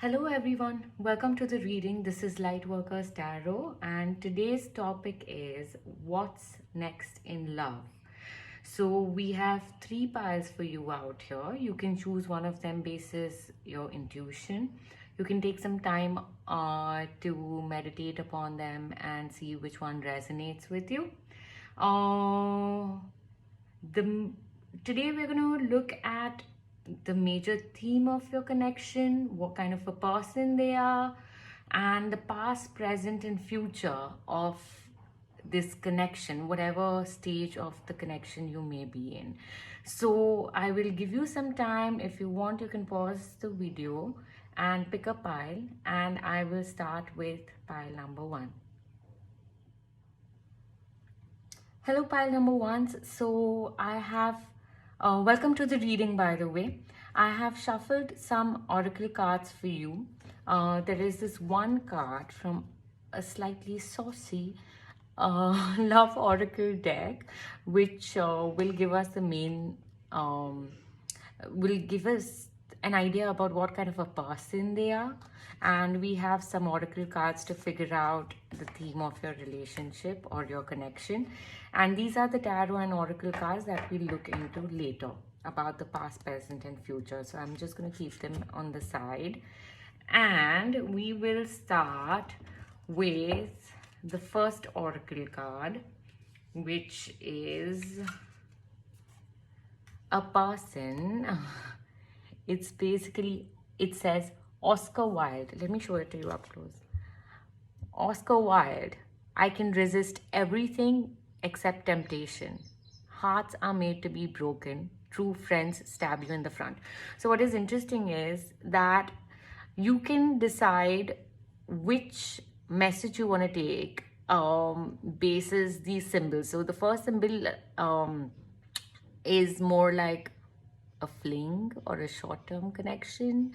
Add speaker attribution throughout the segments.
Speaker 1: Hello everyone, welcome to the reading. This is Lightworkers Tarot, and today's topic is what's next in love. So we have three piles for you out here. You can choose one of them basis your intuition. You can take some time to meditate upon them and see which one resonates with you. Uh, the Today we're going to look at the major theme of your connection, what kind of a person they are, and the past, present, and future of this connection, whatever stage of the connection you may be in. So I will give you some time. If you want, you can pause the video and pick a pile, and I will start with pile number one. Hello, pile number ones. So I have, welcome to the reading, by the way. I have shuffled some oracle cards for you. There is this one card from a slightly saucy love oracle deck, which will give us the main, will give us an idea about what kind of a person they are. And we have some oracle cards to figure out the theme of your relationship or your connection. And these are the tarot and oracle cards that we look into later about the past, present, and future. So I'm just going to keep them on the side. And we will start with the first oracle card, which is a person. It's basically, it says Oscar Wilde. Let me show it to you up close. Oscar Wilde. I can resist everything except temptation. Hearts are made to be broken. True friends stab you in the front. So what is interesting is that you can decide which message you want to take basis these symbols. So the first symbol is more like a fling or a short-term connection.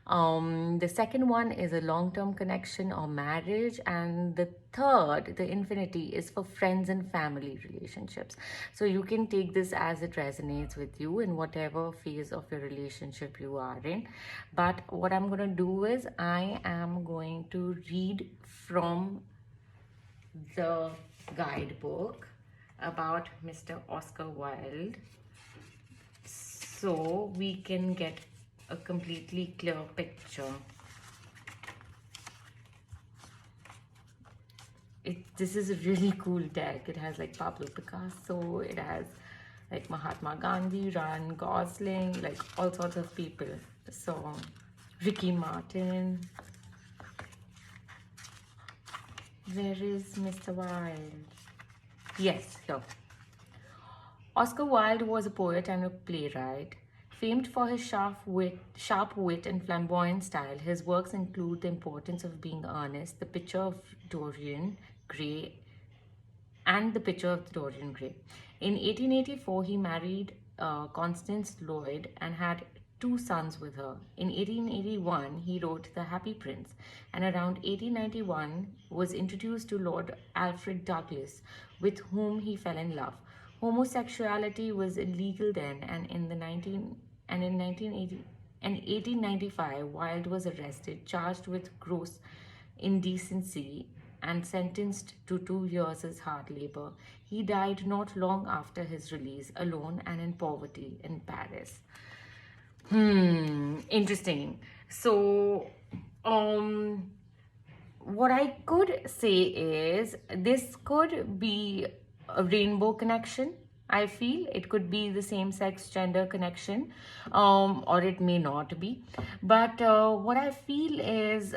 Speaker 1: The second one is a long-term connection or marriage, and the third, the infinity, is for friends and family relationships. So you can take this as it resonates with you in whatever phase of your relationship you are in. But what I'm going to do is I am going to read from the guidebook about Mr. Oscar Wilde, so we can get a completely clear picture. This is a really cool deck. It has like Pablo Picasso, it has like Mahatma Gandhi, Ryan Gosling, like all sorts of people. So Ricky Martin. Where is Mr. Wilde? Yes, here. Oscar Wilde was a poet and a playwright. Famed for his sharp wit and flamboyant style, his works include The Importance of Being Earnest, The Picture of Dorian Gray, and The Picture of Dorian Gray. In 1884, he married Constance Lloyd and had two sons with her. In 1881, he wrote The Happy Prince, and around 1891 was introduced to Lord Alfred Douglas, with whom he fell in love. Homosexuality was illegal then, and in 1895, Wilde was arrested, charged with gross indecency, and sentenced to 2 years as hard labor. He died not long after his release, alone and in poverty in Paris. Interesting. So, what I could say is this could be a rainbow connection. I feel it could be the same sex gender connection, or it may not be. But what I feel is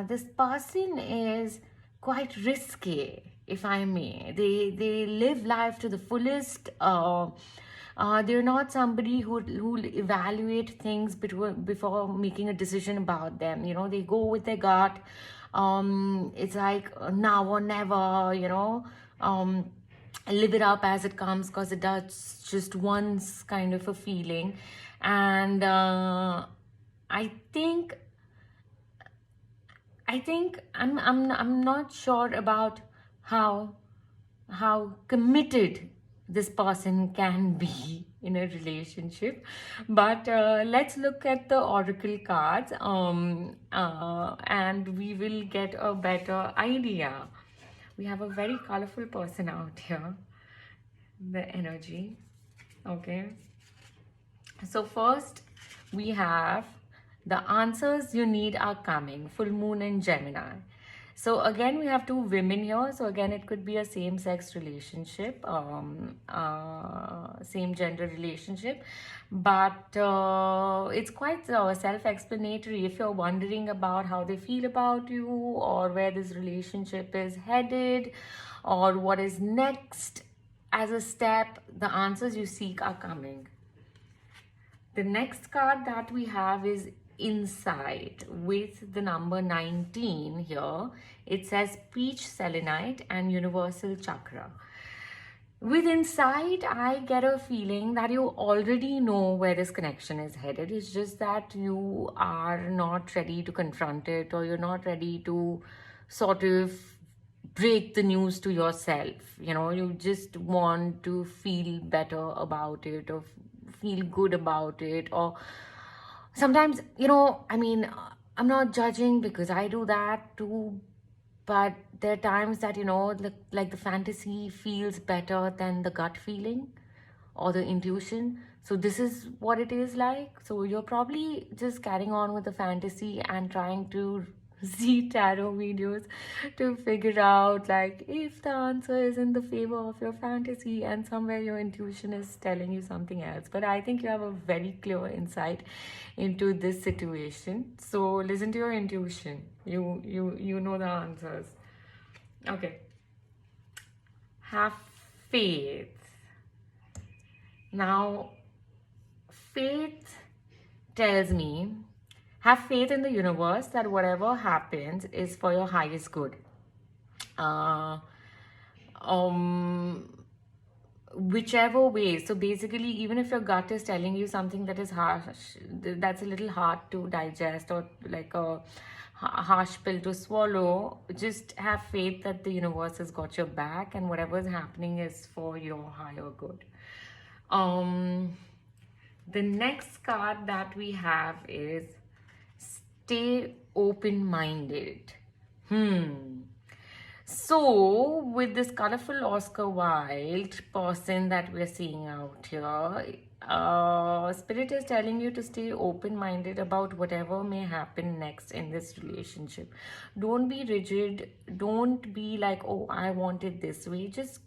Speaker 1: this person is quite risky, if I may. They live life to the fullest. They're not somebody who'll evaluate things before making a decision about them. You know, they go with their gut. It's like now or never, you know. Live it up as it comes, because it does just once kind of a feeling. And I think I'm not sure about how committed this person can be in a relationship. But let's look at the oracle cards, and we will get a better idea. We have a very colorful person out here, the energy. Okay, so first we have the answers you need are coming, full moon and Gemini. So again we have two women here. So again it could be a same sex relationship, same gender relationship, but it's quite self-explanatory. If you're wondering about how they feel about you, or where this relationship is headed, or what is next as a step, the answers you seek are coming. The next card that we have is Insight with the number 19 here. It says Peach Selenite and Universal Chakra. With Insight, I get a feeling that you already know where this connection is headed. It's just that you are not ready to confront it, or you're not ready to sort of break the news to yourself. You just want to feel better about it, or feel good about it. Or sometimes, I'm not judging, because I do that too, but there are times that, like the fantasy feels better than the gut feeling or the intuition. So this is what it is like. So you're probably just carrying on with the fantasy and trying to see tarot videos to figure out, like, if the answer is in the favor of your fantasy, and somewhere your intuition is telling you something else. But I think you have a very clear insight into this situation. So listen to your intuition. You know the answers. Okay. Have faith. Now, faith tells me, have faith in the universe that whatever happens is for your highest good. Whichever way. So basically, even if your gut is telling you something that is harsh, that's a little hard to digest, or like a harsh pill to swallow, just have faith that the universe has got your back, and whatever is happening is for your higher good. The next card that we have is stay open-minded. So, with this colorful Oscar Wilde person that we're seeing out here, Spirit is telling you to stay open-minded about whatever may happen next in this relationship. Don't be rigid. Don't be like, oh, I want it this way. Just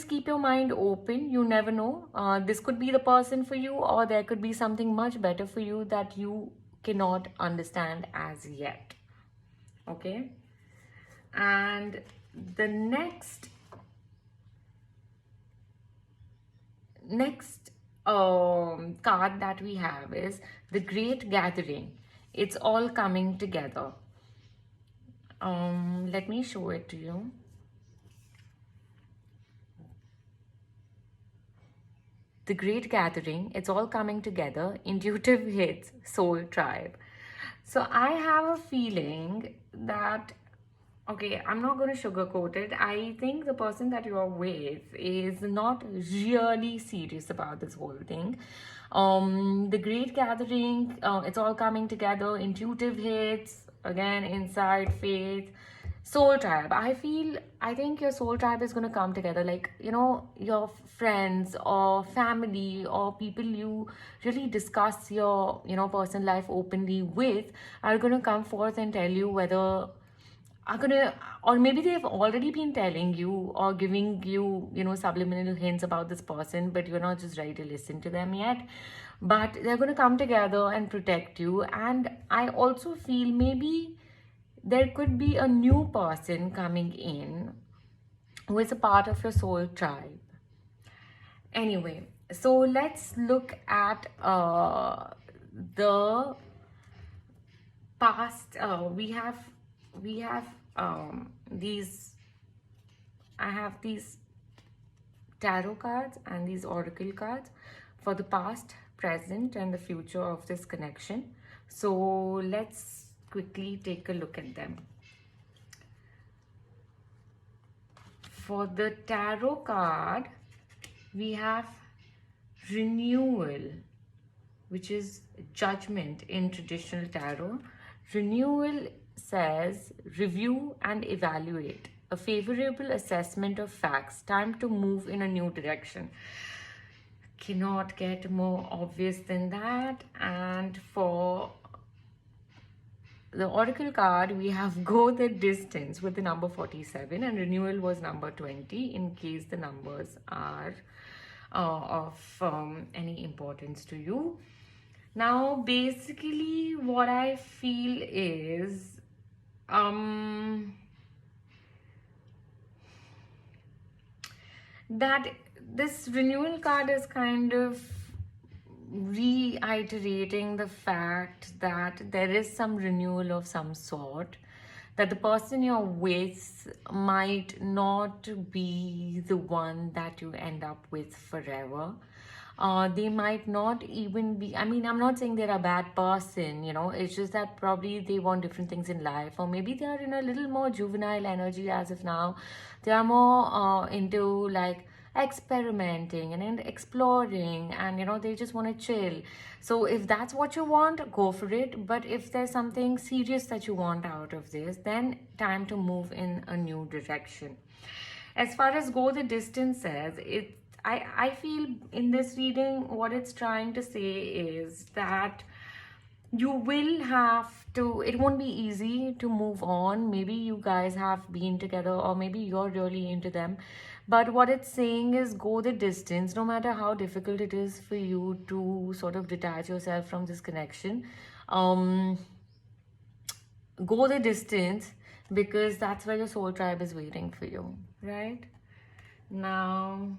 Speaker 1: keep your mind open. You never know. This could be the person for you, or there could be something much better for you that you cannot understand as yet. Okay? And the next card that we have is the Great Gathering. It's all coming together. Let me show it to you. The Great Gathering, it's all coming together, intuitive hits, soul tribe. So I have a feeling that, okay, I'm not going to sugarcoat it. I think the person that you are with is not really serious about this whole thing. The Great Gathering, it's all coming together, intuitive hits, again, insight, faith, soul tribe. I think your soul tribe is going to come together, like, your friends or family or people you really discuss your personal life openly with are going to come forth and tell you whether are gonna, or maybe they've already been telling you or giving you subliminal hints about this person, but you're not just ready to listen to them yet. But they're going to come together and protect you. And I also feel maybe there could be a new person coming in who is a part of your soul tribe. Anyway, so let's look at the past. We have these. I have these tarot cards and these oracle cards for the past, present, and the future of this connection. So let's quickly take a look at them. for the tarot card, we have renewal, which is judgment in traditional tarot. Renewal says review and evaluate, a favorable assessment of facts, time to move in a new direction. Cannot get more obvious than that. And for the oracle card, we have go the distance with the number 47, and renewal was number 20, in case the numbers are of any importance to you. Now basically what I feel is that this renewal card is kind of reiterating the fact that there is some renewal of some sort, that the person you're with might not be the one that you end up with forever. They might not even be, I mean, I'm not saying they're a bad person, you know, it's just that probably they want different things in life, or maybe they are in a little more juvenile energy as of now. They are more into like experimenting and exploring, and you know, they just want to chill. So if that's what you want, go for it. But if there's something serious that you want out of this, then time to move in a new direction. As far as go the distance says, I feel in this reading what it's trying to say is that you will have to, it won't be easy to move on. Maybe you guys have been together, or maybe you're really into them, but what it's saying is go the distance. No matter how difficult it is for you to sort of detach yourself from this connection, go the distance, because that's where your soul tribe is waiting for you, right? Now,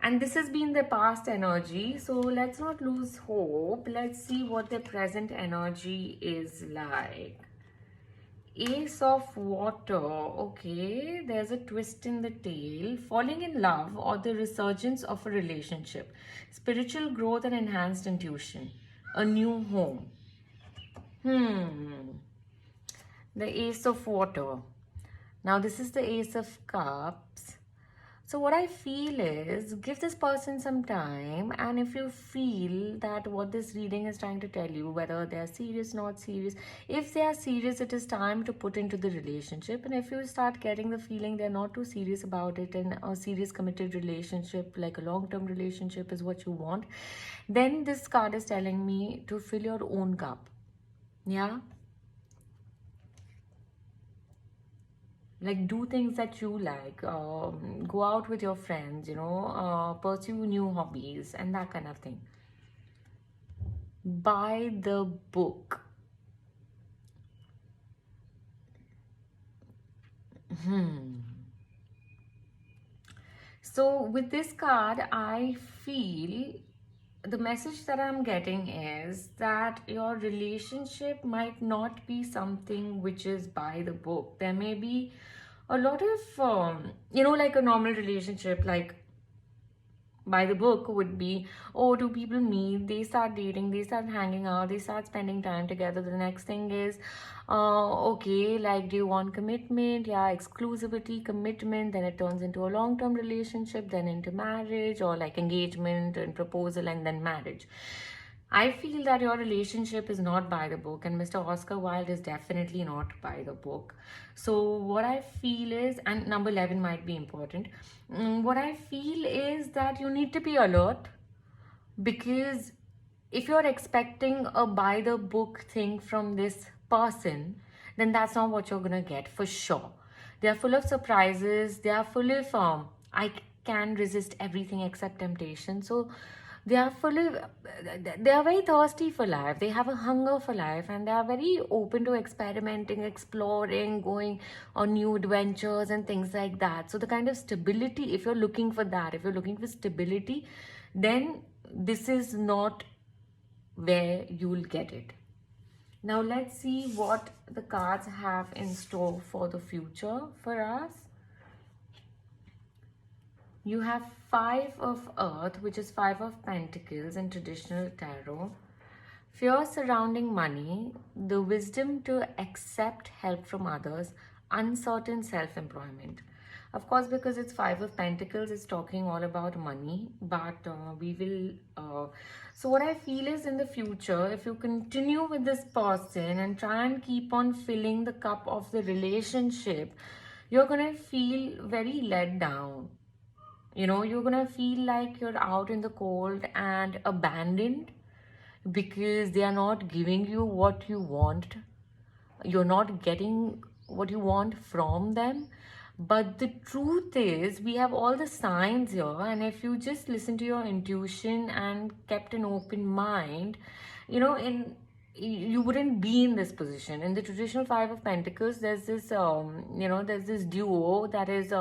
Speaker 1: and this has been the past energy, so let's not lose hope. Let's see what the present energy is like. Ace of water. Okay, there's a twist in the tale. Falling in love or the resurgence of a relationship. Spiritual growth and enhanced intuition. A new home. The Ace of water. Now this is the Ace of cups. So what I feel is, give this person some time, and if you feel that what this reading is trying to tell you, whether they are serious, not serious, if they are serious, it is time to put into the relationship. And if you start getting the feeling they're not too serious about it, and a serious committed relationship, like a long-term relationship is what you want, then this card is telling me to fill your own cup. Yeah? Like, do things that you like, go out with your friends, you know, pursue new hobbies and that kind of thing. Buy the book. So with this card, I feel the message that I'm getting is that your relationship might not be something which is by the book. There may be a lot of, you know, like a normal relationship, like by the book would be, oh, two people meet, they start dating, they start hanging out, they start spending time together. The next thing is, okay, like, do you want commitment? Yeah, exclusivity, commitment. Then it turns into a long-term relationship, then into marriage, or like engagement and proposal, and then marriage. I feel that your relationship is not by the book, and Mr. Oscar Wilde is definitely not by the book. So what I feel is, and number 11 might be important, what I feel is that you need to be alert, because if you're expecting a by the book thing from this person, then that's not what you're gonna get for sure. They are full of surprises, they are full of I can resist everything except temptation. So they are full of, they are very thirsty for life, they have a hunger for life, and they are very open to experimenting, exploring, going on new adventures and things like that. So the kind of stability, if you're looking for that, if you're looking for stability, then this is not where you'll get it. Now let's see what the cards have in store for the future for us. You have 5 of Earth, which is 5 of Pentacles in traditional tarot. Fear surrounding money, the wisdom to accept help from others, uncertain self-employment. Of course, because it's Five of Pentacles, it's talking all about money, but we will. So, what I feel is in the future, if you continue with this person and try and keep on filling the cup of the relationship, you're gonna feel very let down. You know, you're gonna feel like you're out in the cold and abandoned because they are not giving you what you want. You're not getting what you want from them. But the truth is, we have all the signs here, and if you just listen to your intuition and kept an open mind, you know, you wouldn't be in this position. In the traditional Five of Pentacles, there's this there's this duo that is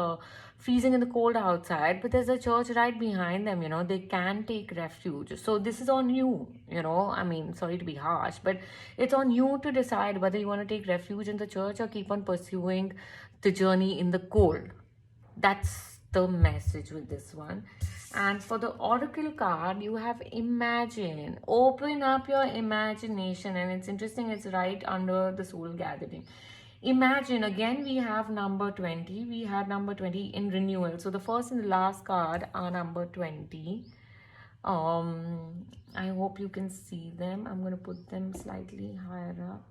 Speaker 1: freezing in the cold outside, but there's a church right behind them. You know, they can take refuge. So this is on you. You know, I mean, sorry to be harsh, but it's on you to decide whether you want to take refuge in the church or keep on pursuing the journey in the cold. That's the message with this one. And for the oracle card, you have imagine. Open up your imagination. And it's interesting, it's right under the soul gathering. Imagine, again, we have number 20. We had number 20 in renewal. So the first and the last card are number 20. I hope you can see them. I'm going to put them slightly higher up.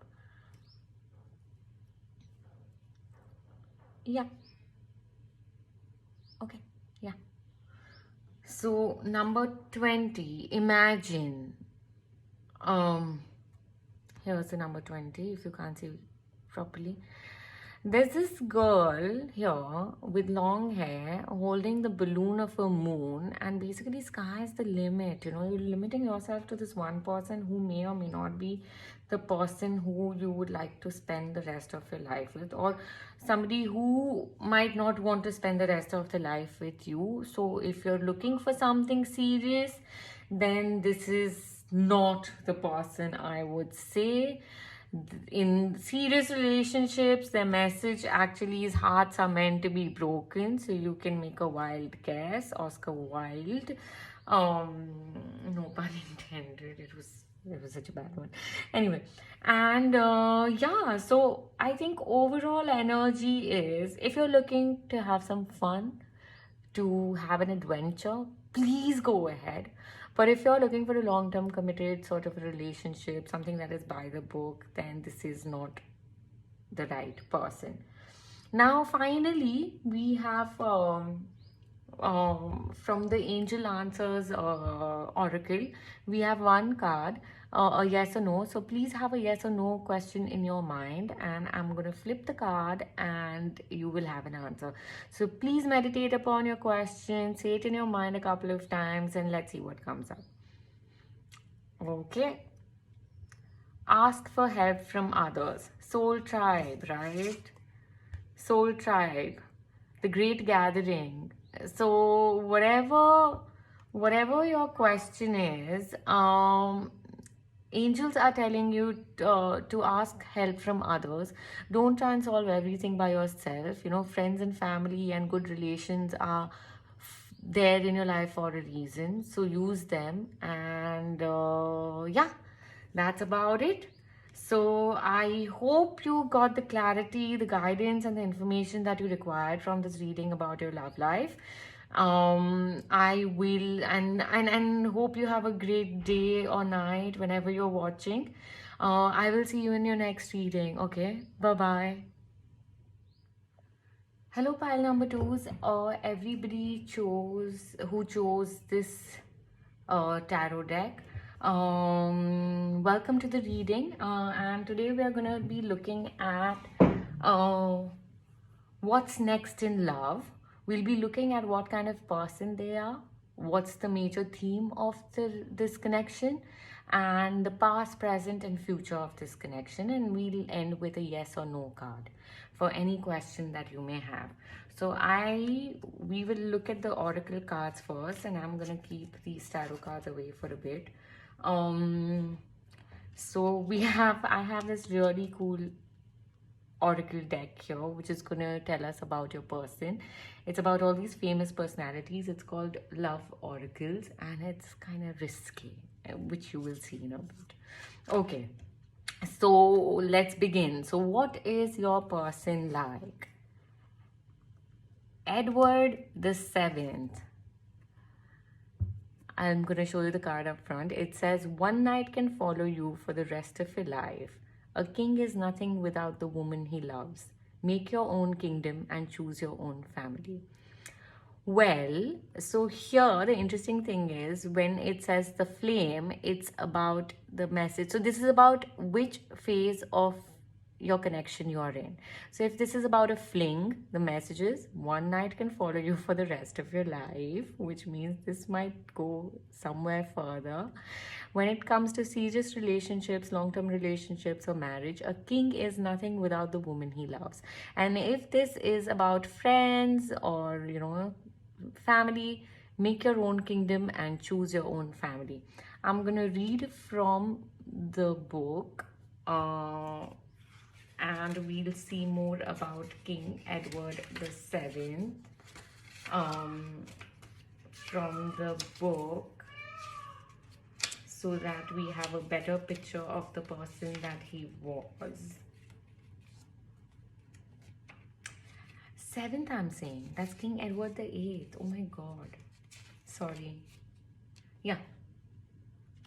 Speaker 1: Yeah. Okay. Yeah. So number 20, imagine. Here's the number 20 if you can't see properly. There's this girl here with long hair holding the balloon of a moon, and basically sky is the limit. You know, you're limiting yourself to this one person who may or may not be the person who you would like to spend the rest of your life with, or somebody who might not want to spend the rest of their life with you. So if you're looking for something serious, then this is not the person, I would say. In serious relationships, the message actually is hearts are meant to be broken. So you can make a wild guess. Oscar Wilde. No pun intended. It was such a bad one. Anyway, and yeah, so I think overall energy is, if you're looking to have some fun, to have an adventure, please go ahead. But if you're looking for a long-term committed sort of a relationship, something that is by the book, then this is not the right person. Now, finally, we have from the Angel Answers Oracle, we have one card, a yes or no. So please have a yes or no question in your mind, and I'm going to flip the card and you will have an answer. So please meditate upon your question, say it in your mind a couple of times, and let's see what comes up. Okay. Ask for help from others. Soul tribe, right? Soul tribe, the great gathering. So whatever your question is, angels are telling you to ask help from others. Don't try and solve everything by yourself. You know, friends and family and good relations are there in your life for a reason. So use them. And yeah, that's about it. So I hope you got the clarity, the guidance, and the information that you required from this reading about your love life. I will and hope you have a great day or night whenever you're watching. I will see you in your next reading. Okay, bye bye. Hello, pile number twos. Everybody who chose this tarot deck. Welcome to the reading, and today we are going to be looking at what's next in love. We'll be looking at what kind of person they are, what's the major theme of this connection, and the past, present, and future of this connection. And we'll end with a yes or no card for any question that you may have. So we will look at the oracle cards first, and I'm gonna keep these tarot cards away for a bit. So I have this really cool oracle deck here, which is gonna tell us about your person. It's about all these famous personalities. It's called Love Oracles, and it's kind of risky, which you will see in a bit. Okay, so let's begin. So what is your person like? Edward the Seventh. I'm going to show you the card up front. It says, one knight can follow you for the rest of your life. A king is nothing without the woman he loves. Make your own kingdom and choose your own family. Well, so here the interesting thing is when it says the flame, it's about the message. So this is about which phase of your connection you are in. So if this is about a fling, the message is one night can follow you for the rest of your life, which means this might go somewhere further. When it comes to serious relationships, long-term relationships or marriage, a king is nothing without the woman he loves. And if this is about friends or, family, make your own kingdom and choose your own family. I'm gonna read from the book, and we'll see more about King Edward the Seventh from the book, so that we have a better picture of the person that he was. Seventh, I'm saying. That's King Edward the Eighth. Oh my god. Sorry. Yeah.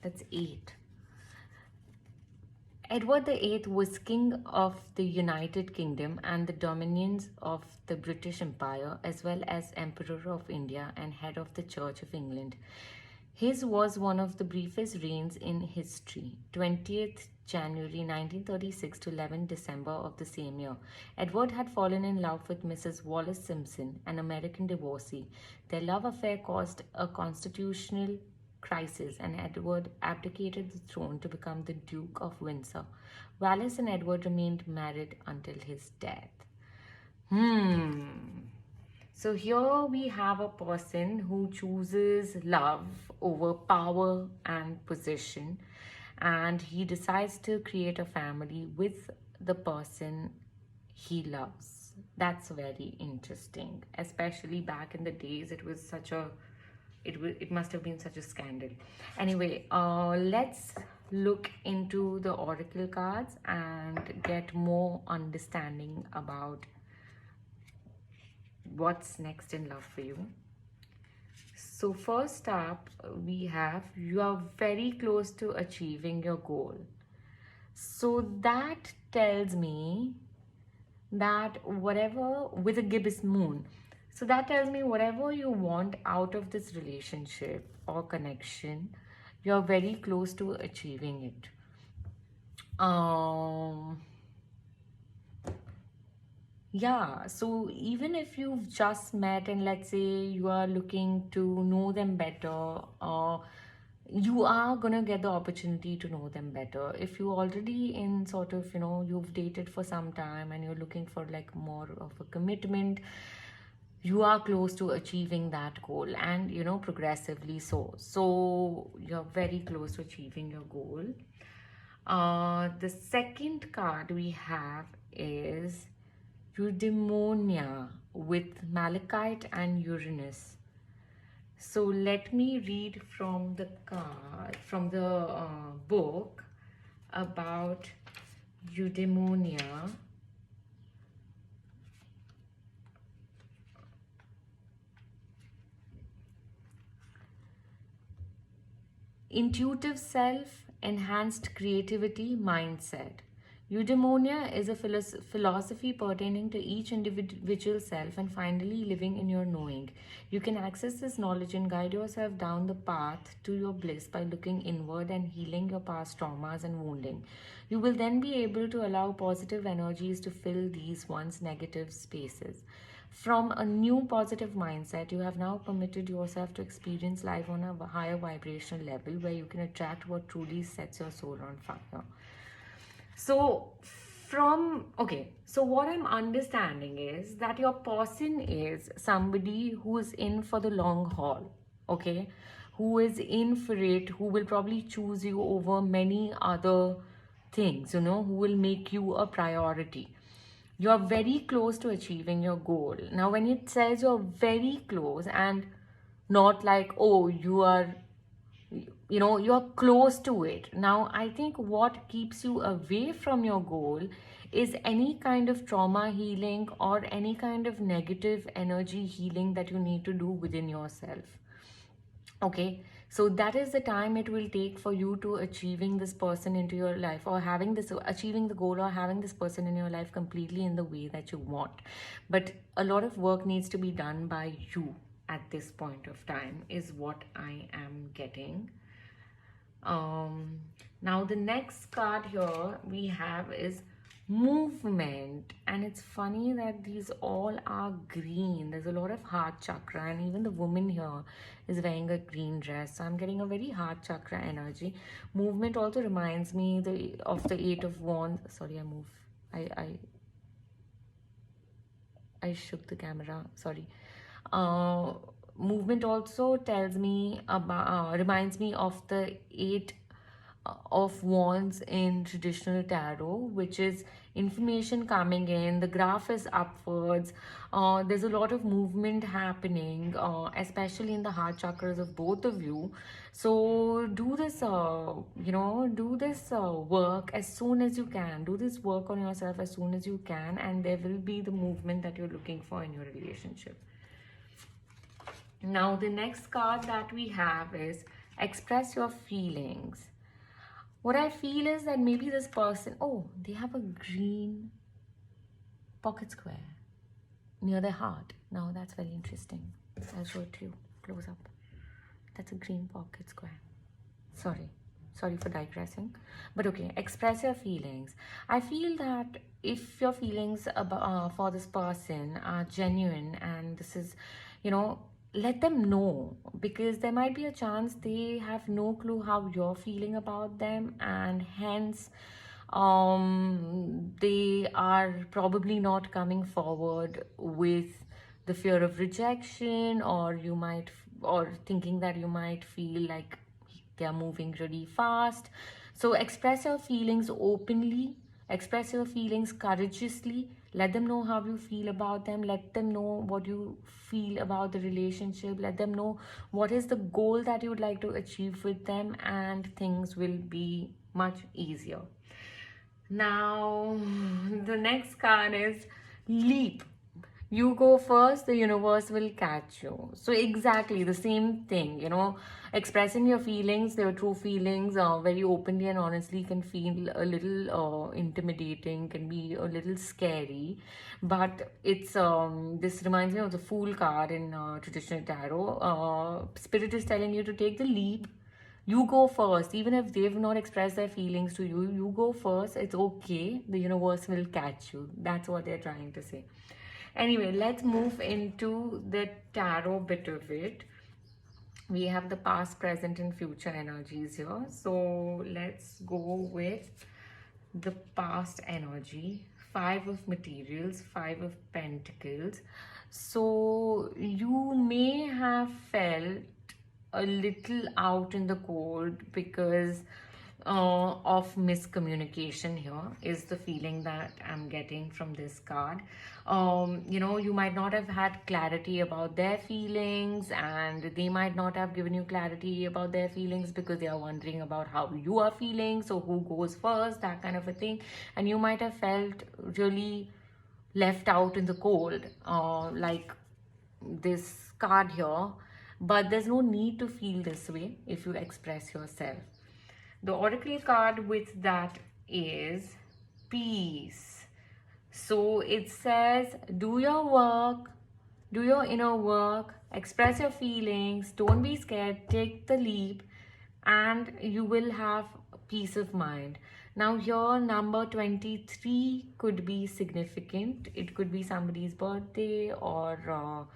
Speaker 1: That's 8. Edward the Eighth was king of the United Kingdom and the dominions of the British Empire, as well as Emperor of India and head of the Church of England. His was one of the briefest reigns in history, 20th January 1936 to 11 December of the same year. Edward had fallen in love with Mrs. Wallace Simpson, an American divorcee. Their love affair caused a constitutional crisis, and Edward abdicated the throne to become the Duke of Windsor. Wallace and Edward remained married until his death. So here we have a person who chooses love over power and position, and he decides to create a family with the person he loves. That's very interesting, especially back in the days. It was such a it must have been such a scandal. Anyway, let's look into the oracle cards and get more understanding about what's next in love for you. So first up, we have, you are very close to achieving your goal. So that tells me that whatever, with a gibbous moon, so that tells me whatever you want out of this relationship or connection, you're very close to achieving it. Yeah, so even if you've just met and let's say you are looking to know them better, you are gonna get the opportunity to know them better. If you already in sort of, you've dated for some time and you're looking for like more of a commitment, you are close to achieving that goal, and progressively so you're very close to achieving your goal. The second card we have is eudaimonia with malachite and Uranus. So let me read from the card, from the book about eudaimonia. Intuitive self, enhanced creativity, mindset. Eudaimonia is a philosophy pertaining to each individual self and finally living in your knowing. You can access this knowledge and guide yourself down the path to your bliss by looking inward and healing your past traumas and wounding. You will then be able to allow positive energies to fill these once negative spaces. From a new positive mindset, you have now permitted yourself to experience life on a higher vibrational level where you can attract what truly sets your soul on fire. So so what I'm understanding is that your person is somebody who is in for the long haul, okay? Who is in for it, who will probably choose you over many other things, who will make you a priority. You're very close to achieving your goal. Now, when it says you're very close and not like, oh, you're close to it. Now, I think what keeps you away from your goal is any kind of trauma healing or any kind of negative energy healing that you need to do within yourself. Okay, so that is the time it will take for you to achieving this person into your life, or having this, achieving the goal, or having this person in your life completely in the way that you want. But a lot of work needs to be done by you at this point of time, is what I am getting. um Now the next card here we have is movement, and it's funny that these all are green. There's a lot of heart chakra, and even the woman here is wearing a green dress, so I'm getting a very heart chakra energy. Movement also reminds me of the Eight of Wands. Sorry, I shook the camera, sorry. uh Movement also tells me about, reminds me of the Eight of Wands in traditional tarot, which is information coming in, the graph is upwards. There's a lot of movement happening, especially in the heart chakras of both of you. So do this, do this work as soon as you can. Do this work on yourself as soon as you can, and there will be the movement that you're looking for in your relationship. Now, the next card that we have is express your feelings. What I feel is that maybe this person, oh, they have a green pocket square near their heart. Now, that's very interesting. I'll show it to you close up. That's a green pocket square. Sorry for digressing, but okay, express your feelings. I feel that if your feelings about for this person are genuine, and this is, let them know, because there might be a chance they have no clue how you're feeling about them, and hence they are probably not coming forward with the fear of rejection, or or thinking that you might feel like they are moving really fast. So express your feelings openly, express your feelings courageously. Let them know how you feel about them. Let them know what you feel about the relationship. Let them know what is the goal that you would like to achieve with them, and things will be much easier. Now, the next card is leap. You go first, the universe will catch you. So exactly the same thing, expressing your feelings, your true feelings, very openly and honestly, can feel a little intimidating, can be a little scary. But it's this reminds me of the Fool card in traditional tarot. Spirit is telling you to take the leap. You go first. Even if they've not expressed their feelings to you, you go first. It's okay, the universe will catch you. That's what they're trying to say. Anyway, let's move into the tarot bit of it. We have the past, present, and future energies here. So let's go with the past energy. Five of materials, Five of Pentacles. So you may have felt a little out in the cold because of miscommunication. Here is the feeling that I'm getting from this card. You might not have had clarity about their feelings, and they might not have given you clarity about their feelings because they are wondering about how you are feeling. So who goes first, that kind of a thing. And you might have felt really left out in the cold, like this card here. But there's no need to feel this way if you express yourself. The oracle card with that is peace. So it says, do your work, do your inner work, express your feelings, don't be scared, take the leap, and you will have peace of mind. Now here, number 23 could be significant. It could be somebody's birthday, or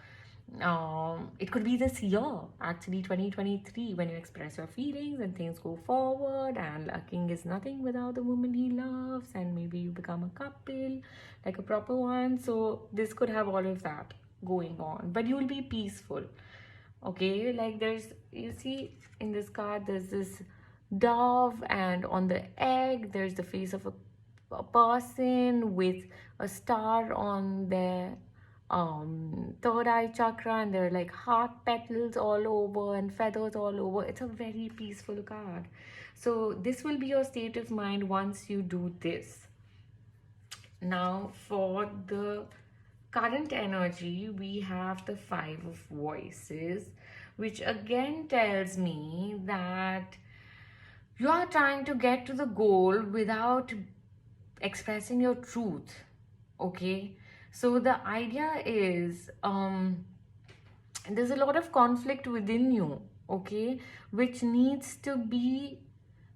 Speaker 1: it could be this year, actually 2023, when you express your feelings and things go forward, and a king is nothing without the woman he loves, and maybe you become a couple, like a proper one. So this could have all of that going on, but you will be peaceful. Okay, like you see in this card, there's this dove, and on the egg there's the face of a person with a star on their third eye chakra, and there are like heart petals all over and feathers all over. It's a very peaceful card. So this will be your state of mind once you do this. Now, for the current energy, we have the Five of Voices, which again tells me that you are trying to get to the goal without expressing your truth. Okay, so the idea is there's a lot of conflict within you, okay, which needs to be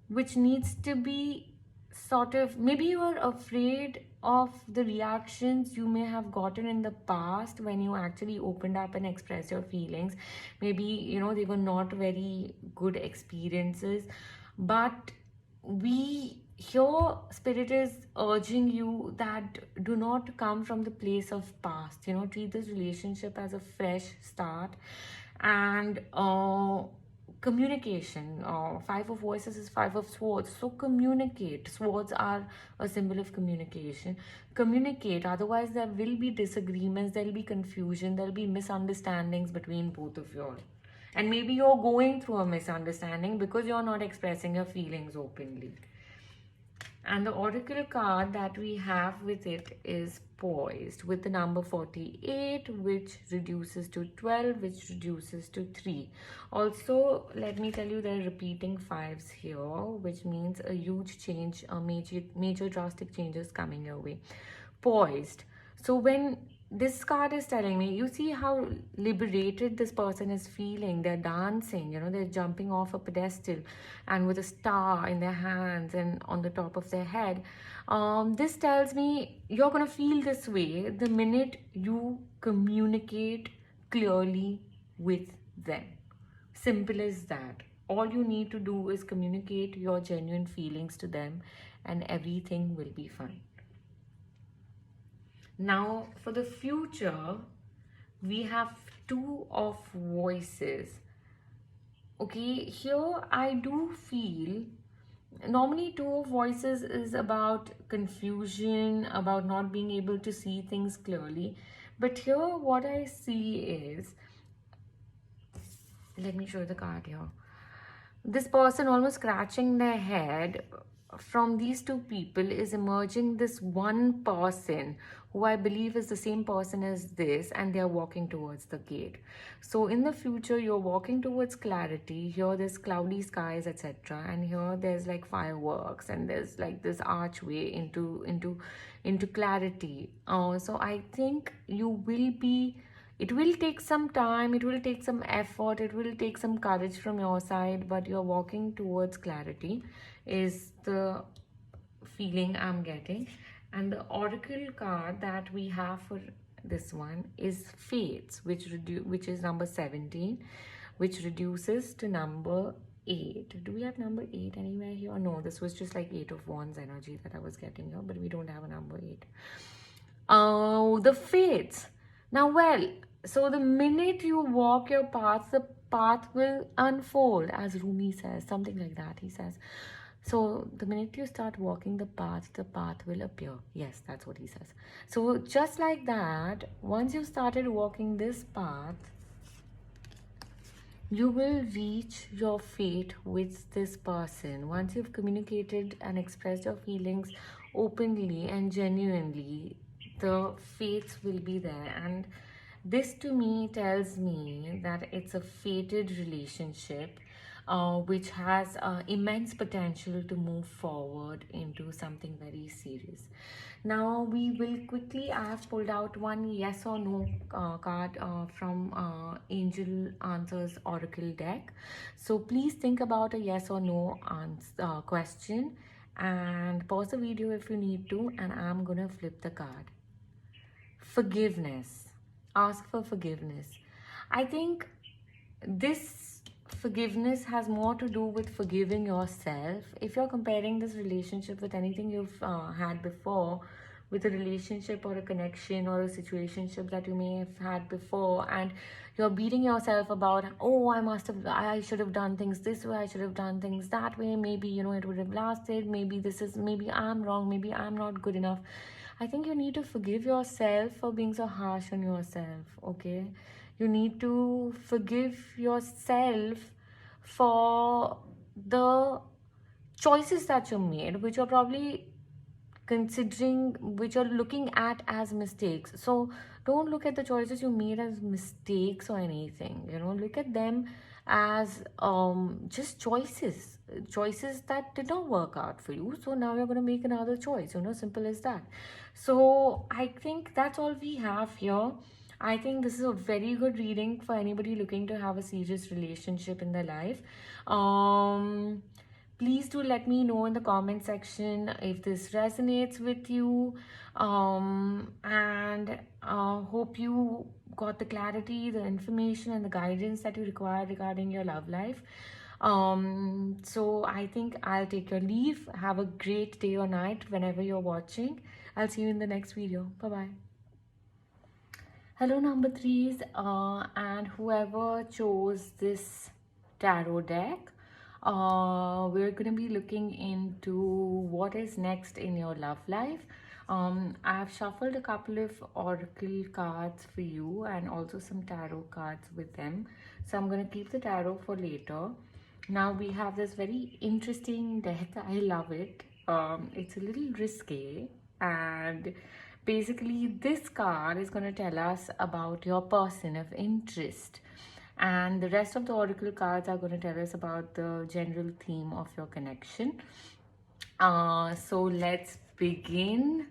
Speaker 1: which needs to be sort of, maybe you are afraid of the reactions you may have gotten in the past when you actually opened up and expressed your feelings. Maybe, they were not very good experiences, but we here spirit is urging you that do not come from the place of past. Treat this relationship as a fresh start. And communication, Five of Voices is Five of Swords, so communicate. Swords are a symbol of communication. Communicate, otherwise there will be disagreements, there'll be confusion, there'll be misunderstandings between both of you all. And maybe you're going through a misunderstanding because you're not expressing your feelings openly. And the oracle card that we have with it is poised with the number 48, which reduces to 12, which reduces to 3. Also, let me tell you, there are repeating fives here, which means a huge change, a major drastic changes coming your way. Poised. So when this card is telling me, you see how liberated this person is feeling. They're dancing, they're jumping off a pedestal and with a star in their hands and on the top of their head. This tells me you're going to feel this way the minute you communicate clearly with them. Simple as that. All you need to do is communicate your genuine feelings to them, and everything will be fine. Now, for the future, we have Two of Voices. Okay, here I do feel normally Two of Voices is about confusion, about not being able to see things clearly. But here, what I see is, let me show you the card here. This person almost scratching their head. From these two people is emerging this one person who I believe is the same person as this, and they are walking towards the gate. So in the future, you're walking towards clarity. Here there's cloudy skies, etc., and here there's like fireworks, and there's like this archway into clarity. So I think you will be, it will take some time, it will take some effort, it will take some courage from your side, but you're walking towards clarity is the feeling I'm getting. And the oracle card that we have for this one is Fates, which is number 17, which reduces to number 8. Do we have number 8 anywhere here? No, this was just like 8 of Wands energy that I was getting here, but we don't have a number 8. Oh, the Fates. Now, well, so the minute you walk your path, the path will unfold, as Rumi says, something like that, he says. So the minute you start walking the path will appear. Yes, that's what he says. So just like that, once you started walking this path, you will reach your fate with this person. Once you've communicated and expressed your feelings openly and genuinely, the fates will be there. And this to me tells me that it's a fated relationship, which has immense potential to move forward into something very serious. Now we will quickly, I have pulled out one yes or no card from Angel Answers Oracle deck. So please think about a yes or no question, and pause the video if you need to, and I'm gonna flip the card. Forgiveness. Ask for forgiveness. I think this forgiveness has more to do with forgiving yourself. If you're comparing this relationship with anything you've had before, with a relationship or a connection or a situationship that you may have had before, and you're beating yourself about, oh, I should have done things this way, I should have done things that way, maybe it would have lasted, maybe I'm wrong, maybe I'm not good enough. I think you need to forgive yourself for being so harsh on yourself, okay? You need to forgive yourself for the choices that you made, which are probably considering, which you're looking at as mistakes. So don't look at the choices you made as mistakes or anything. Look at them as just choices that did not work out for you. So now you're going to make another choice. Simple as that. So I think that's all we have here. I think this is a very good reading for anybody looking to have a serious relationship in their life. Please do let me know in the comment section if this resonates with you. And hope you got the clarity, the information, and the guidance that you require regarding your love life. So I think I'll take your leave. Have a great day or night whenever you're watching. I'll see you in the next video. Bye bye. Hello, number threes, and whoever chose this tarot deck, we're going to be looking into what is next in your love life. I've shuffled a couple of oracle cards for you and also some tarot cards with them. So I'm going to keep the tarot for later. Now we have this very interesting deck. I love it. It's a little risque, and basically this card is going to tell us about your person of interest, and the rest of the oracle cards are going to tell us about the general theme of your connection. So let's begin.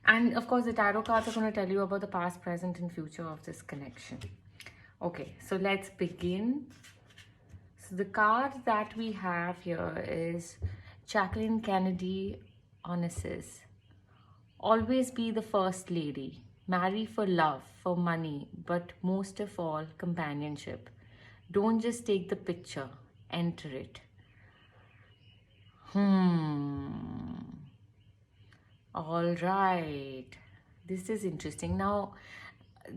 Speaker 1: And of course the tarot cards are going to tell you about the past, present, and future of this connection. Okay, so let's begin. So the card that we have here is Jacqueline Kennedy Onassis. Always be the first lady. Marry for love, for money, but most of all, companionship. Don't just take the picture, enter it. All right. This is interesting. Now,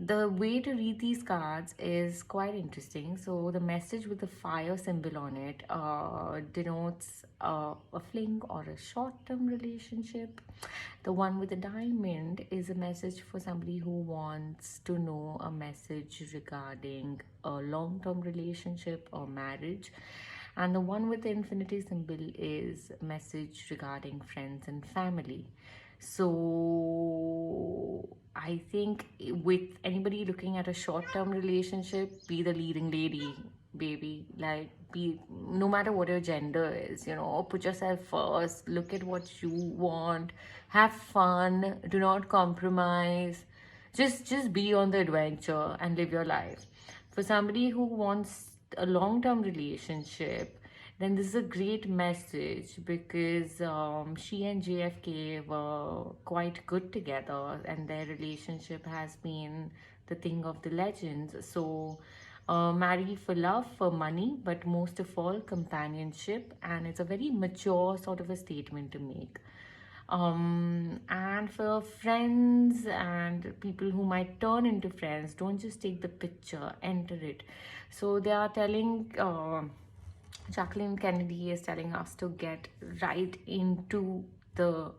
Speaker 1: the way to read these cards is quite interesting. So the message with the fire symbol on it denotes a fling or a short-term relationship. The one with the diamond is a message for somebody who wants to know a message regarding a long-term relationship or marriage. And the one with the infinity symbol is a message regarding friends and family. So I think with anybody looking at a short-term relationship, be the leading lady, baby. Like, be, no matter what your gender is, put yourself first, look at what you want, have fun, do not compromise. Just be on the adventure and live your life. For somebody who wants a long-term relationship, then this is a great message, because she and JFK were quite good together and their relationship has been the thing of the legends. So marry for love, for money, but most of all companionship, and it's a very mature sort of a statement to make. And for friends and people who might turn into friends, don't just take the picture, enter it. So they are telling Jacqueline Kennedy is telling us to get right into the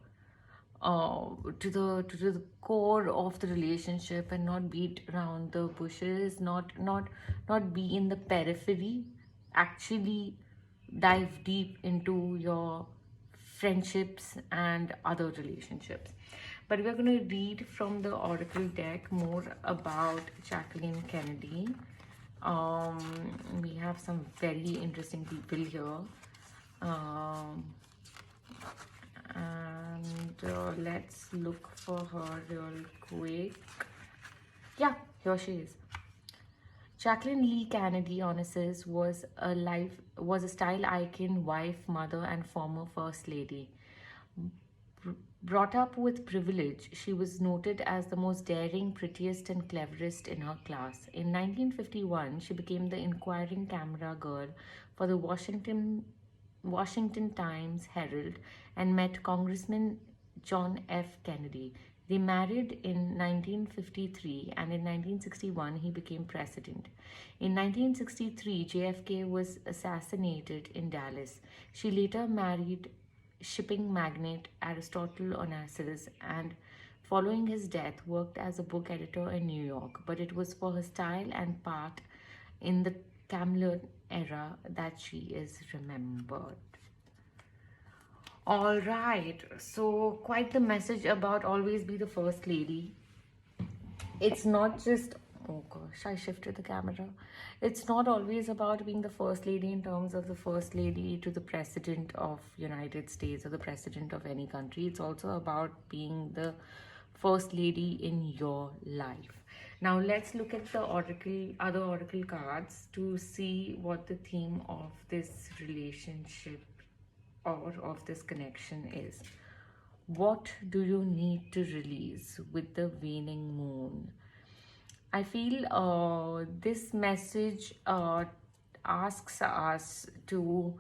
Speaker 1: to the core of the relationship and not beat around the bushes, not be in the periphery. Actually dive deep into your friendships and other relationships. But we're going to read from the oracle deck more about Jacqueline Kennedy. We have some very interesting people here, and let's look for her real quick. Yeah, here she is. Jacqueline Lee Kennedy Onassis was a style icon, wife, mother, and former first lady. Brought up with privilege, she was noted as the most daring, prettiest, and cleverest in her class. In 1951, she became the inquiring camera girl for the Washington Times Herald and met Congressman John F. Kennedy. They married in 1953, and in 1961 he became president. In 1963, JFK was assassinated in Dallas. She later married shipping magnate Aristotle Onassis, and following his death worked as a book editor in New York. But it was for her style and part in the Camelot era that she is remembered. All right, so quite the message about always be the first lady. It's not just, oh gosh, I shifted the camera. It's not always about being the first lady in terms of the first lady to the president of United States or the president of any country. It's also about being the first lady in your life. Now let's look at the other oracle cards to see what the theme of this relationship or of this connection is. What do you need to release with the waning moon? I feel this message asks us to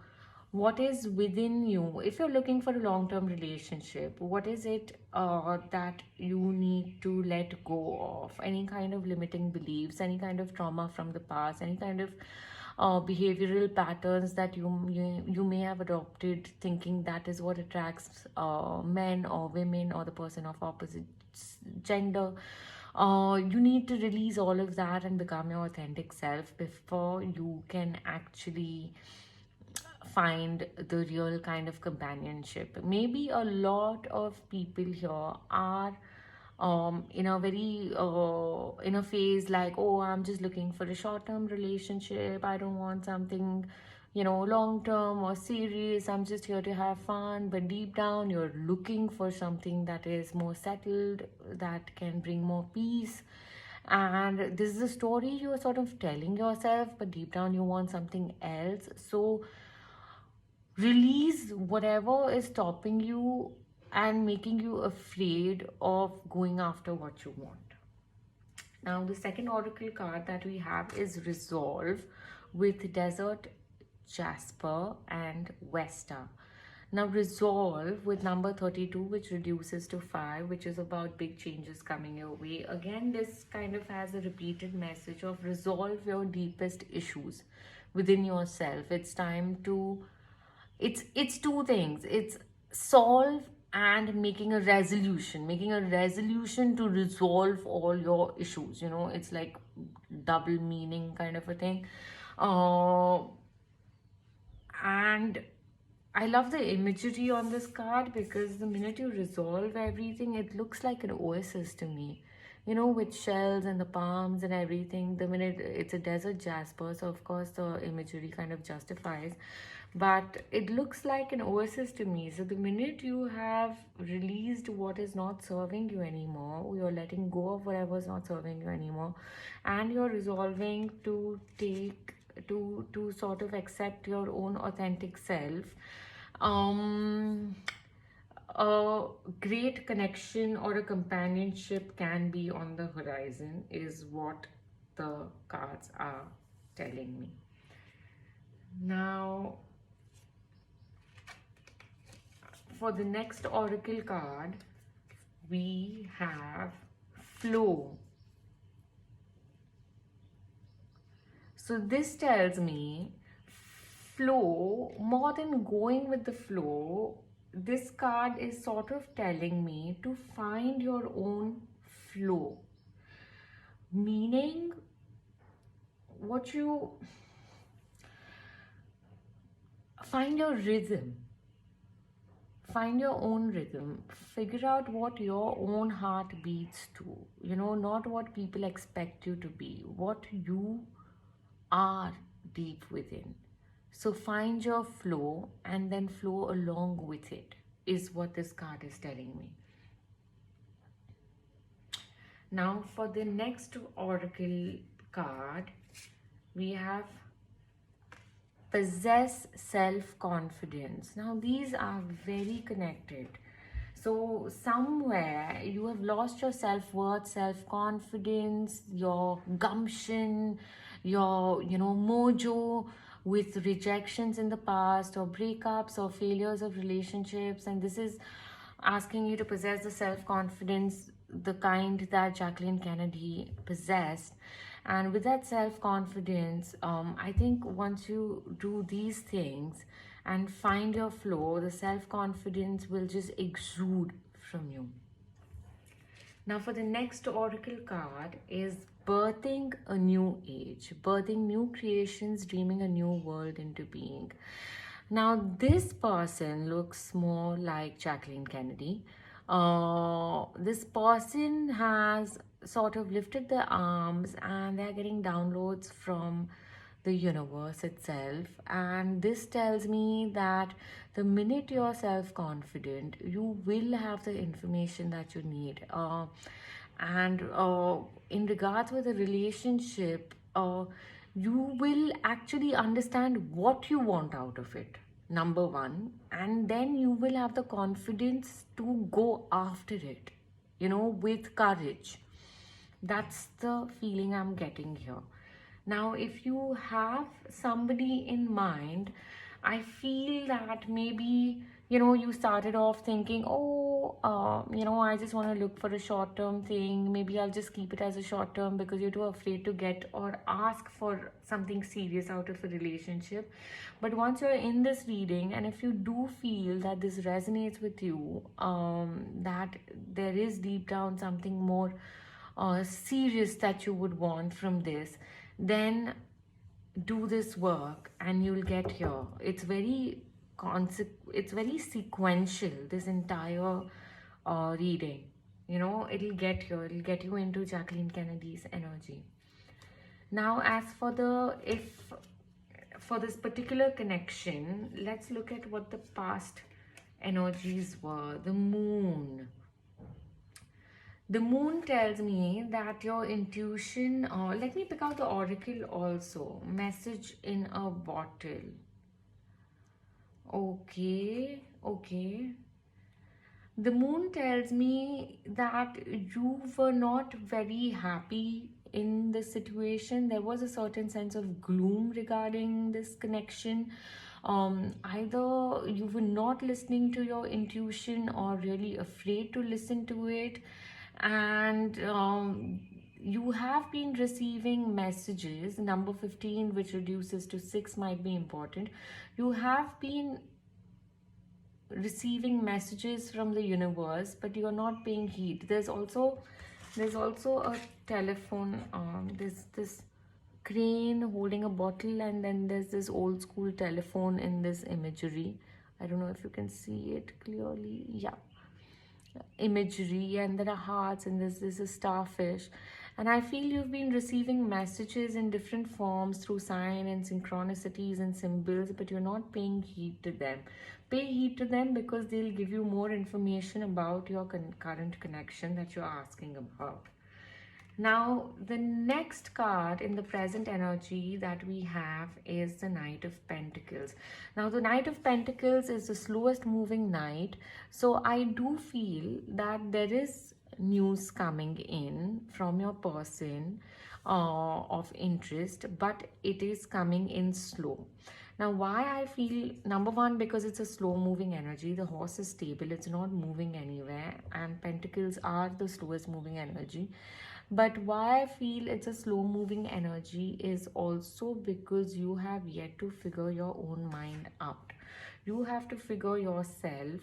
Speaker 1: what is within you. If you're looking for a long term relationship, what is it that you need to let go of? Any kind of limiting beliefs, any kind of trauma from the past, any kind of behavioral patterns that you may have adopted, thinking that is what attracts men or women or the person of opposite gender. You need to release all of that and become your authentic self before you can actually find the real kind of companionship. Maybe a lot of people here are in a very in a phase like, oh, I'm just looking for a short-term relationship. I don't want something, long-term or serious. I'm just here to have fun. But deep down, you're looking for something that is more settled, that can bring more peace. And this is a story you're sort of telling yourself, but deep down you want something else. So release whatever is stopping you and making you afraid of going after what you want. Now, the second oracle card that we have is Resolve with Desert, Jasper, and Vesta. Now, Resolve with number 32, which reduces to 5, which is about big changes coming your way. Again, this kind of has a repeated message of resolve your deepest issues within yourself. It's time to it's two things. It's solve and making a resolution to resolve all your issues. It's like double meaning kind of a thing. uh, and I love the imagery on this card because the minute you resolve everything, it looks like an oasis to me. With shells and the palms and everything. The minute it's a desert jasper, so of course the imagery kind of justifies. But it looks like an oasis to me. So the minute you have released what is not serving you anymore, you're letting go of whatever is not serving you anymore, and you're resolving to take to sort of accept your own authentic self. um a great connection or a companionship can be on the horizon, is what the cards are telling me. Now, for the next oracle card, we have Flow. So this tells me flow, more than going with the flow. This card is sort of telling me to find your own flow, meaning what you find your rhythm, find your own rhythm, figure out what your own heart beats to, not what people expect you to be, what you are deep within. So find your flow and then flow along with it, is what this card is telling me. Now, for the next oracle card, we have Possess Self-Confidence. Now, these are very connected. So somewhere you have lost your self-worth, self-confidence, your gumption, your mojo with rejections in the past or breakups or failures of relationships, and this is asking you to possess the self-confidence, the kind that Jacqueline Kennedy possessed. And with that self-confidence, I think once you do these things and find your flow, the self-confidence will just exude from you. Now, for the next oracle card is Birthing a New Age, birthing new creations, dreaming a new world into being. Now, this person looks more like Jacqueline Kennedy. This person has sort of lifted their arms and they're getting downloads from the universe itself. And this tells me that the minute you're self confident, you will have the information that you need. And in regards with a relationship, you will actually understand what you want out of it, number one, and then you will have the confidence to go after it, with courage. That's the feeling I'm getting here. Now, if you have somebody in mind, I feel that maybe, you started off thinking, oh, I just want to look for a short term thing. Maybe I'll just keep it as a short term because you're too afraid to get or ask for something serious out of a relationship. But once you're in this reading, and if you do feel that this resonates with you, that there is deep down something more serious that you would want from this, then do this work and you'll get here. It's very sequential, this entire reading. It'll get here, it'll get you into Jacqueline Kennedy's energy. Now, as for the if for this particular connection, let's look at what the past energies were. The moon tells me that your intuition, let me pick out the oracle also. Message in a bottle. Okay. The moon tells me that you were not very happy in this situation. There was a certain sense of gloom regarding this connection. Either you were not listening to your intuition or really afraid to listen to it, and you have been receiving messages. Number 15, which reduces to 6, might be important. You have been receiving messages from the universe, but you're not paying heed. There's also a telephone, this crane holding a bottle, and then there's this old school telephone in this imagery. I don't know if you can see it clearly. Yeah, imagery, and there are hearts, and there's a starfish. And I feel you've been receiving messages in different forms through sign and synchronicities and symbols, but you're not paying heed to them. Pay heed to them because they'll give you more information about your current connection that you're asking about. Now, the next card in the present energy that we have is the Knight of Pentacles. Now, the Knight of Pentacles is the slowest moving knight. So, I do feel that there is news coming in from your person of interest, but it is coming in slow. Now, why I feel, number one, because it's a slow moving energy. The horse is stable, it's not moving anywhere, and pentacles are the slowest moving energy. But why I feel it's a slow moving energy is also because you have yet to figure your own mind out. You have to figure yourself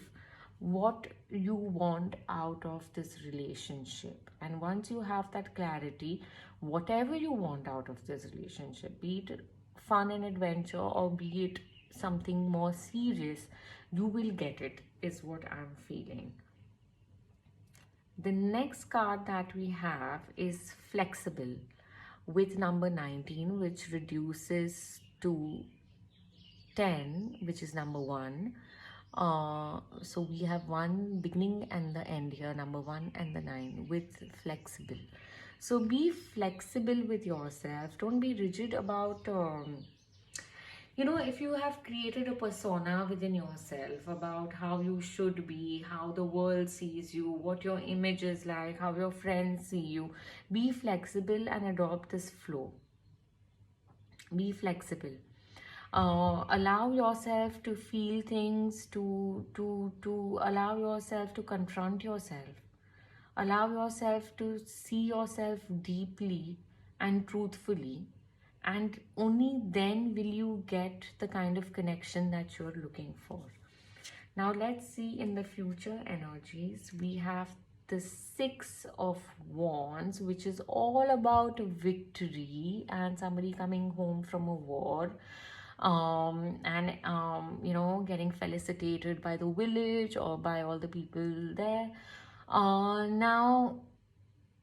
Speaker 1: what you want out of this relationship. And once you have that clarity, whatever you want out of this relationship, be it fun and adventure or be it something more serious, you will get it, is what I'm feeling. The next card that we have is Flexible with number 19, which reduces to 10, which is number 1. So we have one beginning and the end here, number 1 and the 9 with Flexible. So be flexible with yourself. Don't be rigid about if you have created a persona within yourself about how you should be, how the world sees you, what your image is like, how your friends see you, be flexible and adopt this flow. Be flexible. Allow yourself to feel things, to allow yourself to confront yourself. Allow yourself to see yourself deeply and truthfully, and only then will you get the kind of connection that you're looking for. Now let's see in the future energies. We have the 6 of Wands, which is all about victory and somebody coming home from a war. and getting felicitated by the village or by all the people there. Now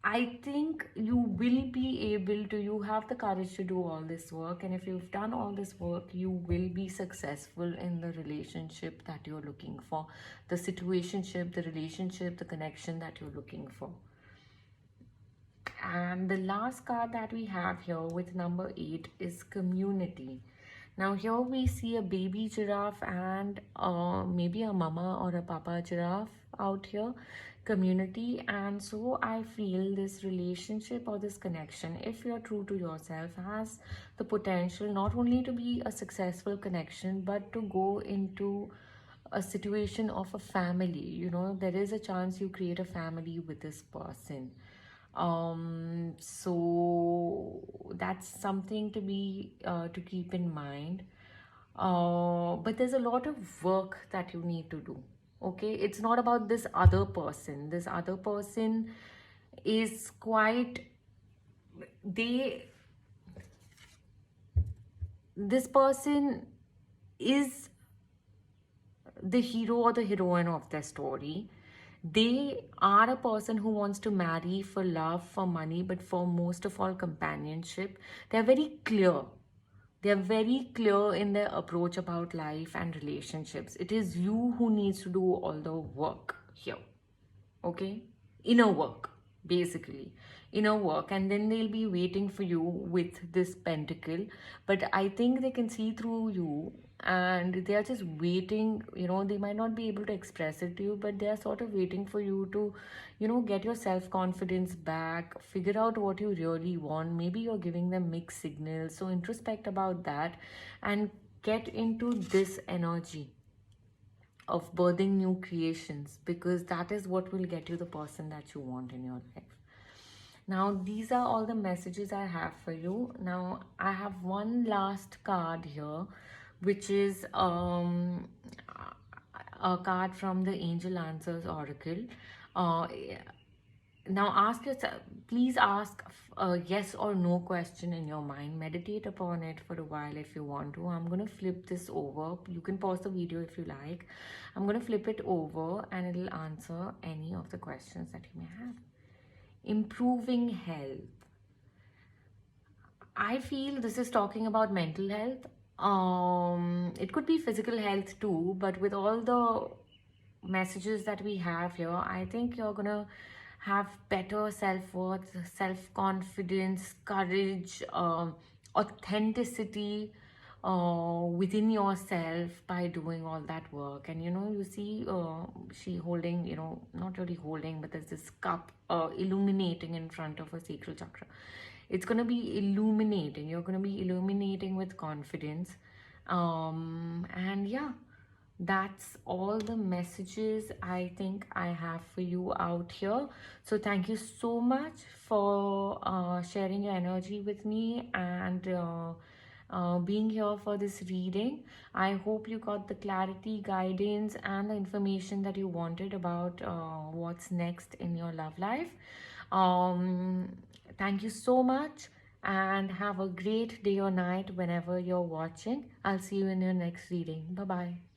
Speaker 1: I think you will be able to, you have the courage to do all this work, and if you've done all this work, you will be successful in the relationship that you're looking for, the situationship, the relationship, the connection that you're looking for. And the last card that we have here with number 8 is community. Now here we see a baby giraffe and maybe a mama or a papa giraffe out here, community. And so I feel this relationship or this connection, if you're true to yourself, has the potential not only to be a successful connection, but to go into a situation of a family. There is a chance you create a family with this person. So that's something to be to keep in mind. But there's a lot of work that you need to do. Okay, it's not about this other person. This other person is quite, they this person is the hero or the heroine of their story. They are a person who wants to marry for love, for money, but for most of all, companionship. They're very clear. They're very clear in their approach about life and relationships. It is you who needs to do all the work here. Okay? Inner work, basically. Inner work. And then they'll be waiting for you with this pentacle. But I think they can see through you, and they are just waiting. They might not be able to express it to you, but they are sort of waiting for you to get your self-confidence back, figure out what you really want. Maybe you're giving them mixed signals, so introspect about that and get into this energy of birthing new creations, because that is what will get you the person that you want in your life. Now, these are all the messages I have for you. Now, I have one last card here, which is a card from the Angel Answers Oracle. Now, ask yourself, please ask a yes or no question in your mind. Meditate upon it for a while if you want to. I'm going to flip this over. You can pause the video if you like. I'm going to flip it over and it'll answer any of the questions that you may have. Improving health. I feel this is talking about mental health. It could be physical health too, but with all the messages that we have here, I think you're gonna have better self-worth, self-confidence, courage, authenticity within yourself by doing all that work. And you see she holding, not really holding, but there's this cup illuminating in front of her sacral chakra. It's going to be illuminating. You're going to be illuminating with confidence. And yeah, that's all the messages I think I have for you out here. So thank you so much for sharing your energy with me and being here for this reading. I hope you got the clarity, guidance, and the information that you wanted about what's next in your love life. Thank you so much, and have a great day or night whenever you're watching. I'll see you in your next reading. Bye bye.